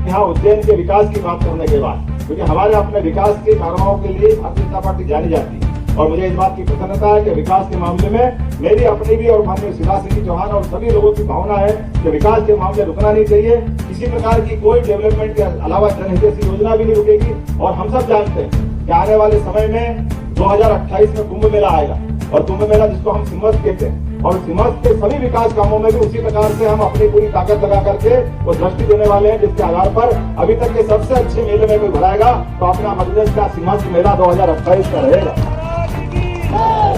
यहाँ उज्जैन के विकास की बात करने के बाद, क्योंकि हमारे अपने विकास के कारनामों के लिए भारतीय जनता पार्टी जानी जाती है और मुझे इस बात की प्रसन्नता है कि विकास के मामले में मेरी अपनी भी और माननीय शिवराज सिंह चौहान और सभी लोगों की भावना है कि विकास के मामले रुकना नहीं चाहिए। किसी प्रकार की कोई डेवलपमेंट के अलावा जनहित जैसी योजना भी नहीं रुकेगी। और हम सब जानते हैं कि आने वाले समय में 2028 में कुंभ मेला आएगा और कुंभ मेला जिसको हम सिमस कहते हैं, और सिमस के सभी विकास कामों में भी उसी प्रकार से हम अपनी पूरी ताकत लगा करके वो दृष्टि देने वाले हैं, जिसके आधार पर अभी तक के सबसे अच्छे मेले में कोई भराएगा तो अपना मध्य प्रदेश का सिमस मेला 2028 का रहेगा।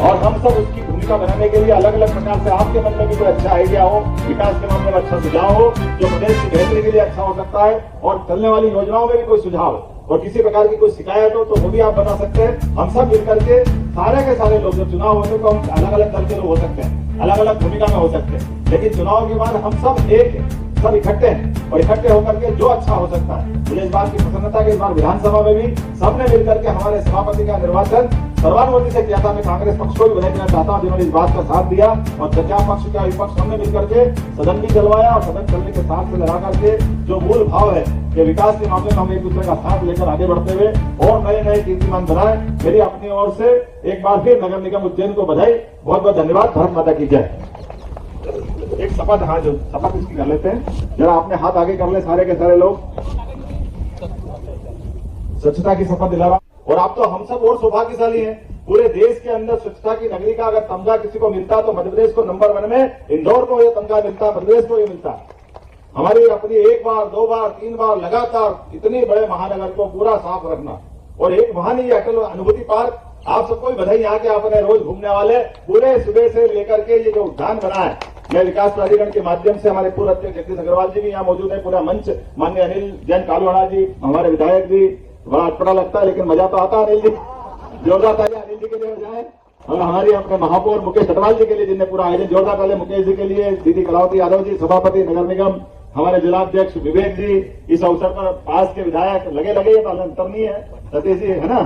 और हम सब उसकी भूमिका बनाने के लिए अलग अलग प्रकार से आपके मन में भी कोई अच्छा आइडिया हो, विकास के मामले में अच्छा सुझाव हो जो प्रदेश की बेहतरी के लिए अच्छा हो सकता है, और चलने वाली योजनाओं में भी कोई सुझाव हो और किसी प्रकार की कोई शिकायत हो तो वो भी आप बता सकते हैं। हम सब मिलकर के सारे के सारे लोग, जब चुनाव होते तो हम अलग अलग दल के लोग हो सकते हैं, अलग अलग भूमिका में हो सकते हैं, लेकिन चुनाव के बाद हम सब एक है, सब इकट्ठे हैं और इकट्ठे होकर के जो अच्छा हो सकता है। मुझे इस बात की प्रसन्नता है इस बार विधानसभा में भी सबने मिलकर के हमारे सभापति का निर्वाचन सर्वानुमति से किया था। मैं कांग्रेस पक्ष को भी बधाई देना चाहता हूँ जिन्होंने इस बात का साथ दिया, और सत्ता पक्ष का विपक्ष सबने मिलकर के सदन भी चलवाया और सदन चलने के साथ से लगा करके जो मूल भाव है कि विकास के मामले में हम एक दूसरे का साथ लेकर आगे बढ़ते हुए और नए नए कीर्तिमान बनाए। मेरी अपनी ओर से एक बार फिर नगर निगम उज्जैन को बधाई, बहुत बहुत धन्यवाद। भारत माता की जय। एक शपथ, हाँ जो शपथ इसकी कर लेते हैं, जरा अपने हाथ आगे कर ले सारे के सारे लोग। स्वच्छता की शपथ दिला रहा, और आप तो हम सब और सौभाग्यशाली हैं। पूरे देश के अंदर स्वच्छता की नगरी का अगर तमगा किसी को मिलता तो मध्य प्रदेश को नंबर 1 में, इंदौर को यह तमगा मिलता, मध्य प्रदेश को यह मिलता। हमारी अपनी एक बार, दो बार, तीन बार लगातार इतने बड़े महानगर को पूरा साफ रखना, और एक वहां नहीं अटल अनुभूति पार्क, आप सबको बधाई। यहाँ के अपने रोज घूमने वाले पूरे सुबह से लेकर के ये जो उद्यान बना है, मैं विकास प्राधिकरण के माध्यम से, हमारे पूर्व अध्यक्ष जगदीश अग्रवाल जी भी यहाँ मौजूद है, पूरा मंच, माननीय अनिल जैन कालवाड़ा जी, हमारे विधायक जी, बड़ा अटपटा लगता है लेकिन मजा तो आता है। अनिल जी, जोरदार तालियां अनिल जी के लिए हो जाए, और हमारी अपने महापौर मुकेश अटवाल जी के लिए जिनने पूरा आयोजन, जोरदार तालियां मुकेश जी के लिए, दीदी कलावती यादव जी सभापति नगर निगम, हमारे जिलाध्यक्ष विवेक जी, इस अवसर पर पास के विधायक लगे तो अंतर नहीं है, सतीश जी है ना,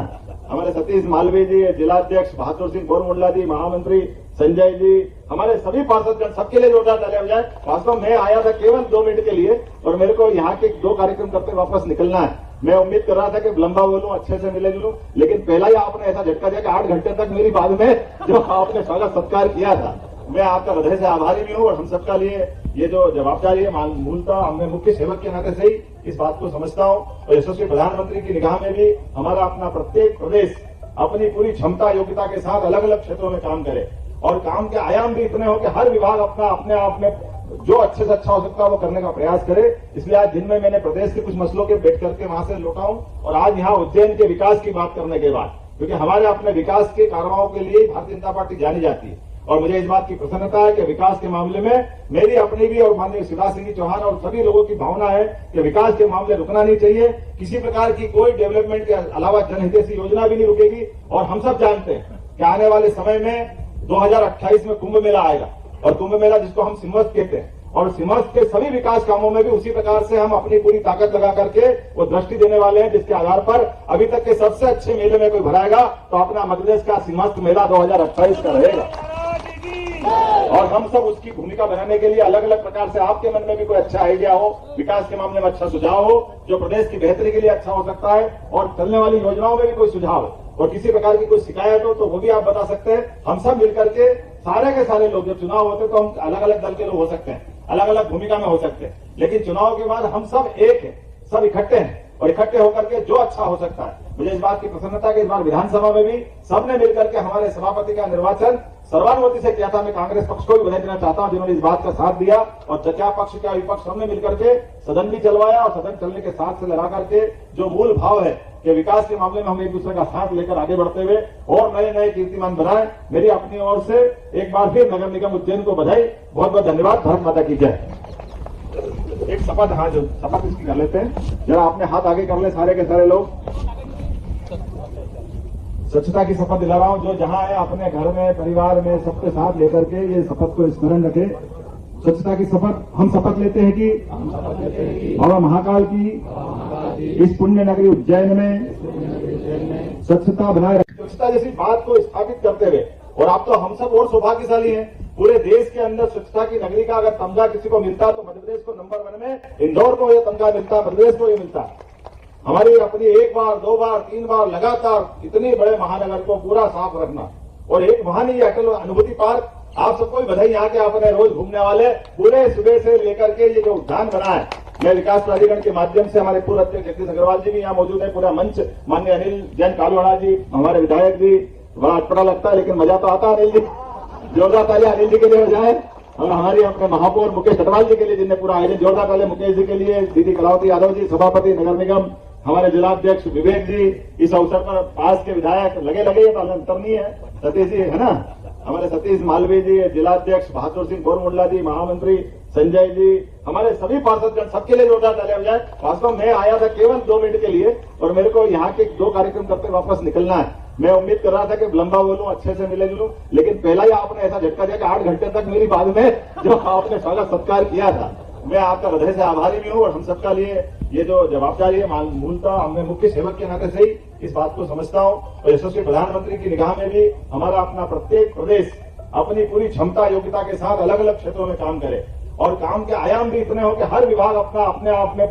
हमारे सतीश मालवीय जी, जिलाध्यक्ष बहादुर सिंह बोरमुंडला जी, महामंत्री संजय जी, हमारे सभी पार्षदगण, सबके लिए जोरदार तालियां हो जाए। वास्तव में आया था केवल 2 मिनट के लिए और मेरे को यहाँ के 2 कार्यक्रम करके वापस निकलना है। मैं उम्मीद कर रहा था कि लंबा बोलूं, अच्छे से मिले जुलूं, लेकिन पहला ही आपने ऐसा झटका दिया कि 8 घंटे तक मेरी बाद में जो आपने स्वागत सत्कार किया था, मैं आपका हृदय से आभारी भी हूं। और हम सबका लिए ये जो जवाबदारी है, मूलतः मैं मुख्य सेवक के नाते से ही इस बात को समझता हूं, और यशस्वी प्रधानमंत्री की निगाह में भी हमारा अपना प्रत्येक प्रदेश अपनी पूरी क्षमता योग्यता के साथ अलग अलग क्षेत्रों में काम करे, और काम के आयाम भी इतने हो कि हर विभाग अपना अपने आप में जो अच्छे से अच्छा हो सकता है वो करने का प्रयास करे। इसलिए आज दिन में मैंने प्रदेश के कुछ मसलों के भेंट करके वहां से लौटा हूं, और आज यहाँ उज्जैन के विकास की बात करने के बाद, क्योंकि हमारे अपने विकास के कारनामों के लिए भारतीय जनता पार्टी जानी जाती है, और मुझे इस बात की प्रसन्नता है कि विकास के मामले में मेरी अपनी भी और माननीय शिवराज सिंह चौहान और सभी लोगों की भावना है कि विकास के मामले रुकना नहीं चाहिए। किसी प्रकार की कोई डेवलपमेंट के अलावा जनहित जैसी योजना भी नहीं रुकेगी। और हम सब जानते हैं कि आने वाले समय में 2028 में कुंभ मेला आएगा, और कुंभ मेला जिसको हम सिमस कहते हैं, और सिमस के सभी विकास कामों में भी उसी प्रकार से हम अपनी पूरी ताकत लगा करके वो दृष्टि देने वाले हैं, जिसके आधार पर अभी तक के सबसे अच्छे मेले में कोई भराएगा तो अपना मध्य प्रदेश का सिमस मेला 2028 का रहेगा। और हम सब उसकी भूमिका बनाने के लिए अलग अलग प्रकार से आपके मन में भी कोई अच्छा आइडिया हो, विकास के मामले में अच्छा सुझाव हो जो प्रदेश की बेहतरी के लिए अच्छा हो सकता है, और चलने वाली योजनाओं में भी कोई सुझाव हो और किसी प्रकार की कोई शिकायत हो तो वो भी आप बता सकते हैं। हम सब मिलकर के सारे के सारे लोग, जब चुनाव होते तो हम अलग अलग दल के लोग हो सकते हैं, अलग अलग भूमिका में हो सकते हैं, लेकिन चुनाव के बाद हम सब एक है, सब इकट्ठे हैं और इकट्ठे होकर के जो अच्छा हो सकता है। मुझे इस बात की प्रसन्नता है इस बार विधानसभा में भी सबने मिलकर के हमारे सभापति का निर्वाचन सर्वानुमति से किया था। मैं कांग्रेस पक्ष को भी बधाई देना चाहता हूं जिन्होंने इस बात का साथ दिया, और सत्ता पक्ष का विपक्ष सबने मिलकर के सदन भी चलवाया और सदन चलने के साथ से लगा करके जो मूल भाव है कि विकास के मामले में हम एक दूसरे का साथ लेकर आगे बढ़ते हुए और नए नए कीर्तिमान बनाए। मेरी अपनी ओर से एक बार फिर नगर निगम उज्जैन को बधाई, बहुत बहुत धन्यवाद। भारत माता की जय। एक शपथ, हाँ जो शपथ इसकी कर लेते हैं, जरा अपने हाथ आगे कर ले सारे के सारे लोग। स्वच्छता की शपथ दिला रहा हूं, जो जहां है अपने घर में, परिवार में, सबके साथ लेकर के ये शपथ को स्मरण रखे। स्वच्छता की शपथ हम शपथ लेते हैं कि बाबा महाकाल की इस पुण्य नगरी उज्जैन में स्वच्छता बनाए रखें। स्वच्छता जैसी बात को स्थापित करते हुए और आप तो हम सब और सौभाग्यशाली हैं। पूरे देश के अंदर स्वच्छता की नगरी का अगर तमगा किसी को मिलता तो मध्य प्रदेश को नंबर 1 में, इंदौर को यह तमगा मिलता, मध्य प्रदेश को यह मिलता। हमारी अपनी 1 बार 2 बार 3 बार लगातार इतने बड़े महानगर को पूरा साफ रखना, और एक वहां नहीं अटल अनुभूति पार्क, आप सबको भी बधाई। यहाँ के अपने रोज घूमने वाले पूरे सुबह से लेकर के ये जो उद्यान बना है, मैं विकास प्राधिकरण के माध्यम से, हमारे पूर्व अध्यक्ष जगदीश अग्रवाल जी भी यहाँ मौजूद है, पूरा मंच, माननीय अनिल जैन कालवाड़ा जी, हमारे विधायक जी, बड़ा अटपटा लगता है लेकिन मजा तो आता है। अनिल जी, जोरदार तालियां अनिल जी के लिए हो जाए, और हमारी अपने महापौर मुकेश कटवाल जी के लिए जिनने पूरा आयोजन, जोरदार तालियां मुकेश जी के लिए, दीदी कलावती यादव जी सभापति नगर निगम, हमारे जिलाध्यक्ष विवेक जी, इस अवसर पर पास के विधायक लगे तो अंतर नहीं है, सतीश जी है ना, हमारे सतीश मालवीय जी, जिलाध्यक्ष बहादुर सिंह बोरमुंडला जी, महामंत्री संजय जी, हमारे सभी पार्षदगण, सबके लिए जोरदार तालियां हो जाए। वास्तव में आया था केवल 2 मिनट के लिए और मेरे को यहाँ के 2 कार्यक्रम करते वापस निकलना है। मैं उम्मीद कर रहा था कि लंबा बोलूं, अच्छे से मिले जुलूं, लेकिन पहला ही आपने ऐसा झटका दिया कि 8 घंटे तक मेरी बाद में जो आपने स्वागत सत्कार किया था, मैं आपका हृदय से आभारी भी हूं। और हम सबका लिए ये जो जवाबदारी है, मूलतः मैं मुख्य सेवक के नाते से ही इस बात को समझता हूं, और यशस्वी प्रधानमंत्री की निगाह में भी हमारा अपना प्रत्येक प्रदेश अपनी पूरी क्षमता योग्यता के साथ अलग अलग क्षेत्रों में काम करे, और काम के आयाम भी इतने हो कि हर विभाग अपना अपने आप में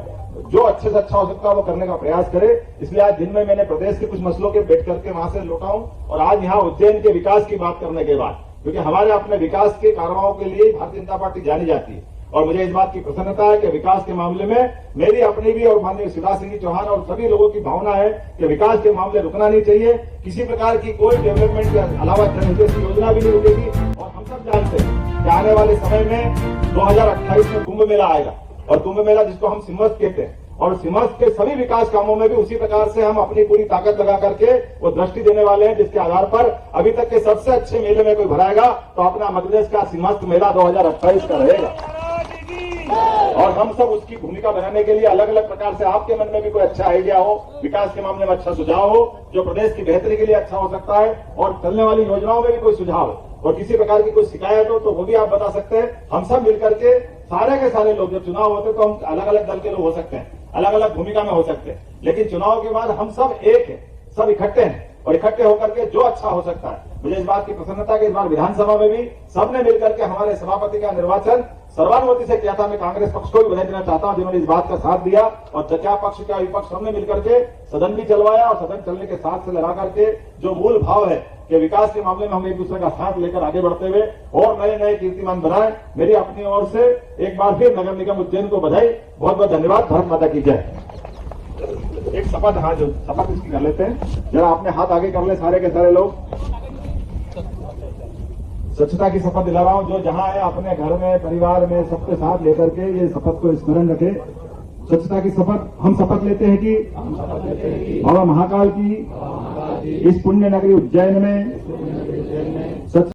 जो अच्छे से अच्छा हो सकता है वो करने का प्रयास करे। इसलिए आज दिन में मैंने प्रदेश के कुछ मसलों के बैठ करके वहां से लौटा हूं, और आज यहाँ उज्जैन के विकास की बात करने के बाद, क्योंकि हमारे अपने विकास के कार्रवाई के लिए भारतीय जनता पार्टी जानी जाती है, और मुझे इस बात की प्रसन्नता है कि विकास के मामले में मेरी अपनी भी और माननीय शिवराज सिंह चौहान और सभी लोगों की भावना है कि विकास के मामले रुकना नहीं चाहिए। किसी प्रकार की कोई डेवलपमेंट के अलावा जनहितैषी योजना भी नहीं रुकेगी। और हम सब जानते हैं कि आने वाले समय में 2028 में कुंभ मेला आएगा, और कुंभ मेला जिसको हम सिमस्त कहते हैं, और सिमस्त के सभी विकास कामों में भी उसी प्रकार से हम अपनी पूरी ताकत लगा करके वो दृष्टि देने वाले हैं, जिसके आधार पर अभी तक के सबसे अच्छे मेले में कोई भराएगा तो अपना मध्य प्रदेश का सिमस्त मेला 2028 का रहेगा। और हम सब उसकी भूमिका बनाने के लिए अलग अलग प्रकार से, आपके मन में भी कोई अच्छा आइडिया हो, विकास के मामले में अच्छा सुझाव हो, जो प्रदेश की बेहतरी के लिए अच्छा हो सकता है, और चलने वाली योजनाओं में भी कोई सुझाव हो, और किसी प्रकार की कोई शिकायत हो तो वो भी आप बता सकते हैं। हम सब मिलकर के सारे के सारे लोग, जब चुनाव होते तो हम अलग अलग दल के लोग हो सकते हैं, अलग अलग भूमिका में हो सकते हैं, लेकिन चुनाव के बाद हम सब एक है, सब इकट्ठे हैं, और इकट्ठे होकर के जो अच्छा हो सकता है। मुझे इस बात की प्रसन्नता कि इस बार विधानसभा में भी सबने मिलकर के हमारे सभापति का निर्वाचन सर्वानुमति से किया था। मैं कांग्रेस पक्ष को भी बधाई देना चाहता हूं जिन्होंने इस बात का साथ दिया, और क्या पक्ष क्या विपक्ष सबने मिलकर के सदन भी चलवाया, और सदन चलने के साथ से लगा करके जो मूल भाव है कि विकास के मामले में हम एक दूसरे का साथ लेकर आगे बढ़ते हुए और नए नए कीर्तिमान बनाए। मेरी अपनी ओर से एक बार फिर नगर निगम उज्जैन को बधाई, बहुत बहुत धन्यवाद। भारत माता की जय। एक शपथ, हाँ जो शपथ इसकी कर लेते हैं, जरा अपने हाथ आगे कर ले सारे के सारे लोग। स्वच्छता की शपथ दिला रहा हूं, जो जहां है अपने घर में परिवार में सबके साथ लेकर के ये शपथ को स्मरण रखे। स्वच्छता की शपथ हम शपथ लेते हैं कि बाबा महाकाल की इस पुण्य नगरी उज्जैन में स्वच्छ